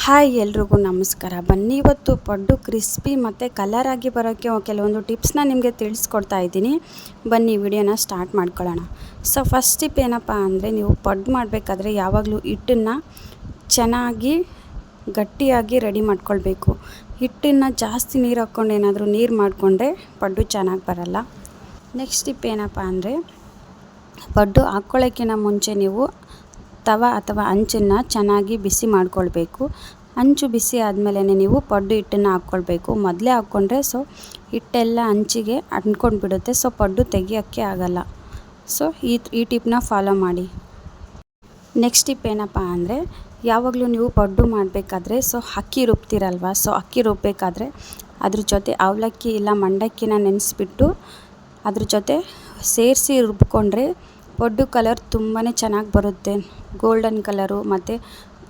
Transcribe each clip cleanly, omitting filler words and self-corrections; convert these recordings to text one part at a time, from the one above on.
Hi ಎಲ್ರಿಗೂ ನಮಸ್ಕಾರ. ಬನ್ನಿ ಇವತ್ತು ಪಡ್ಡು ಕ್ರಿಸ್ಪಿ ಮತ್ತು ಕಲರ್ ಆಗಿ ಬರೋಕ್ಕೆ ಕೆಲವೊಂದು ಟಿಪ್ಸ್ನ ನಿಮಗೆ ತಿಳಿಸ್ಕೊಡ್ತಾ ಇದ್ದೀನಿ. ಬನ್ನಿ ವಿಡಿಯೋನ ಸ್ಟಾರ್ಟ್ ಮಾಡ್ಕೊಳ್ಳೋಣ. ಸೊ ಫಸ್ಟ್ ಟಿಪ್ ಏನಪ್ಪ ಅಂದರೆ, ನೀವು ಪಡ್ಡು ಮಾಡಬೇಕಾದ್ರೆ ಯಾವಾಗಲೂ ಹಿಟ್ಟನ್ನು ಚೆನ್ನಾಗಿ ಗಟ್ಟಿಯಾಗಿ ರೆಡಿ ಮಾಡ್ಕೊಳ್ಬೇಕು. ಹಿಟ್ಟನ್ನು ಜಾಸ್ತಿ ನೀರು ಹಾಕ್ಕೊಂಡು ಏನಾದರೂ ನೀರು ಮಾಡಿಕೊಂಡ್ರೆ ಪಡ್ಡು ಚೆನ್ನಾಗಿ ಬರಲ್ಲ. ನೆಕ್ಸ್ಟ್ ಟಿಪ್ ಏನಪ್ಪ ಅಂದರೆ, ಪಡ್ಡು ಹಾಕ್ಕೊಳ್ಳೋಕ್ಕಿಂತ ಮುಂಚೆ ನೀವು ತವ ಅಥವಾ ಹಂಚನ್ನು ಚೆನ್ನಾಗಿ ಬಿಸಿ ಮಾಡ್ಕೊಳ್ಬೇಕು. ಹಂಚು ಬಿಸಿ ಆದಮೇಲೆ ನೀವು ಪಡ್ಡು ಹಿಟ್ಟನ್ನು ಹಾಕ್ಕೊಳ್ಬೇಕು. ಮೊದಲೇ ಹಾಕ್ಕೊಂಡ್ರೆ ಹಿಟ್ಟೆಲ್ಲ ಹಂಚಿಗೆ ಅಂಟ್ಕೊಂಡು ಬಿಡುತ್ತೆ. ಪಡ್ಡು ತೆಗಿಯೋಕ್ಕೆ ಆಗಲ್ಲ. ಈ ಟಿಪ್ನ ಫಾಲೋ ಮಾಡಿ. ನೆಕ್ಸ್ಟ್ ಟಿಪ್ ಏನಪ್ಪ ಅಂದರೆ, ಯಾವಾಗಲೂ ನೀವು ಪಡ್ಡು ಮಾಡಬೇಕಾದ್ರೆ ಅಕ್ಕಿ ರುಬ್ತೀರಲ್ವ, ಅಕ್ಕಿ ರುಬ್ಬಬೇಕಾದ್ರೆ ಅದ್ರ ಜೊತೆ ಅವಲಕ್ಕಿ ಇಲ್ಲ ಮಂಡಕ್ಕಿನ ನೆನೆಸ್ಬಿಟ್ಟು ಅದ್ರ ಜೊತೆ ಸೇರಿಸಿ ರುಬ್ಕೊಂಡ್ರೆ ಪಡ್ಡು ಕಲರ್ ತುಂಬಾ ಚೆನ್ನಾಗಿ ಬರುತ್ತೆ. ಗೋಲ್ಡನ್ ಕಲರು ಮತ್ತು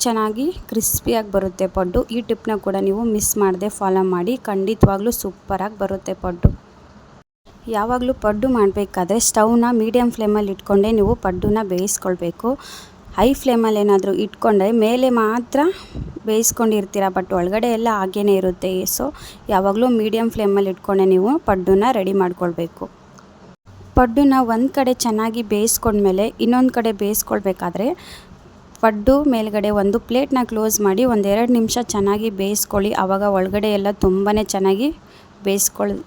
ಚೆನ್ನಾಗಿ ಕ್ರಿಸ್ಪಿಯಾಗಿ ಬರುತ್ತೆ ಪಡ್ಡು. ಈ ಟಿಪ್ನ ಕೂಡ ನೀವು ಮಿಸ್ ಮಾಡದೆ ಫಾಲೋ ಮಾಡಿ. ಖಂಡಿತವಾಗ್ಲೂ ಸೂಪರಾಗಿ ಬರುತ್ತೆ ಪಡ್ಡು. ಯಾವಾಗಲೂ ಪಡ್ಡು ಮಾಡಬೇಕಾದ್ರೆ ಸ್ಟವ್ನ ಮೀಡಿಯಮ್ ಫ್ಲೇಮಲ್ಲಿ ಇಟ್ಕೊಂಡೇ ನೀವು ಪಡ್ಡುನ ಬೇಯಿಸ್ಕೊಳ್ಬೇಕು. ಹೈ ಫ್ಲೇಮಲ್ಲಿ ಏನಾದರೂ ಇಟ್ಕೊಂಡ್ರೆ ಮೇಲೆ ಮಾತ್ರ ಬೇಯಿಸ್ಕೊಂಡಿರ್ತೀರ, ಬಟ್ ಒಳಗಡೆ ಎಲ್ಲ ಹಾಗೇ ಇರುತ್ತೆ. ಯಾವಾಗಲೂ ಮೀಡಿಯಮ್ ಫ್ಲೇಮಲ್ಲಿ ಇಟ್ಕೊಂಡೆ ನೀವು ಪಡ್ಡುನ ರೆಡಿ ಮಾಡ್ಕೊಳ್ಬೇಕು. ಪಡ್ಡುನ ಒಂದು ಕಡೆ ಚೆನ್ನಾಗಿ ಬೇಯಿಸ್ಕೊಂಡ್ಮೇಲೆ ಇನ್ನೊಂದು ಕಡೆ ಬೇಯಿಸ್ಕೊಳ್ಬೇಕಾದ್ರೆ ಪಡ್ಡು ಮೇಲ್ಗಡೆ ಒಂದು ಪ್ಲೇಟ್ನ ಕ್ಲೋಸ್ ಮಾಡಿ 1-2 ನಿಮಿಷ ಚೆನ್ನಾಗಿ ಬೇಯಿಸ್ಕೊಳ್ಳಿ. ಆವಾಗ ಒಳಗಡೆ ಎಲ್ಲ ತುಂಬಾ ಚೆನ್ನಾಗಿ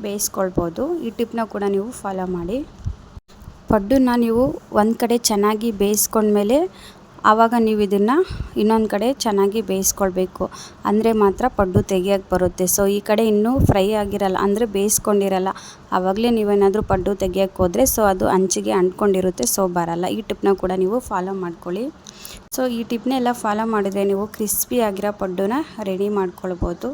ಬೇಯಿಸ್ಕೊಳ್ಬೋದು. ಈ ಟಿಪ್ನ ಕೂಡ ನೀವು ಫಾಲೋ ಮಾಡಿ. ಪಡ್ಡುನ ನೀವು ಒಂದು ಕಡೆ ಚೆನ್ನಾಗಿ ಬೇಯಿಸ್ಕೊಂಡ್ಮೇಲೆ ಆವಾಗ ನೀವು ಇದನ್ನು ಇನ್ನೊಂದು ಕಡೆ ಚೆನ್ನಾಗಿ ಬೇಯಿಸ್ಕೊಳ್ಬೇಕು. ಅಂದರೆ ಮಾತ್ರ ಪಡ್ಡು ತೆಗಿಯೋಕ್ಕೆ ಬರುತ್ತೆ. ಈ ಕಡೆ ಇನ್ನೂ ಫ್ರೈ ಆಗಿರಲ್ಲ, ಅಂದರೆ ಬೇಯಿಸ್ಕೊಂಡಿರಲ್ಲ. ಆವಾಗಲೇ ನೀವೇನಾದರೂ ಪಡ್ಡು ತೆಗಿಯೋಕ್ಕೆ ಹೋದರೆ ಅದು ಹಂಚಿಗೆ ಅಂಟ್ಕೊಂಡಿರುತ್ತೆ, ಬರಲ್ಲ. ಈ ಟಿಪ್ನ ಕೂಡ ನೀವು ಫಾಲೋ ಮಾಡ್ಕೊಳ್ಳಿ. ಈ ಟಿಪ್ನೆಲ್ಲ ಫಾಲೋ ಮಾಡಿದರೆ ನೀವು ಕ್ರಿಸ್ಪಿ ಆಗಿರೋ ಪಡ್ಡುನ ರೆಡಿ ಮಾಡ್ಕೊಳ್ಬೋದು.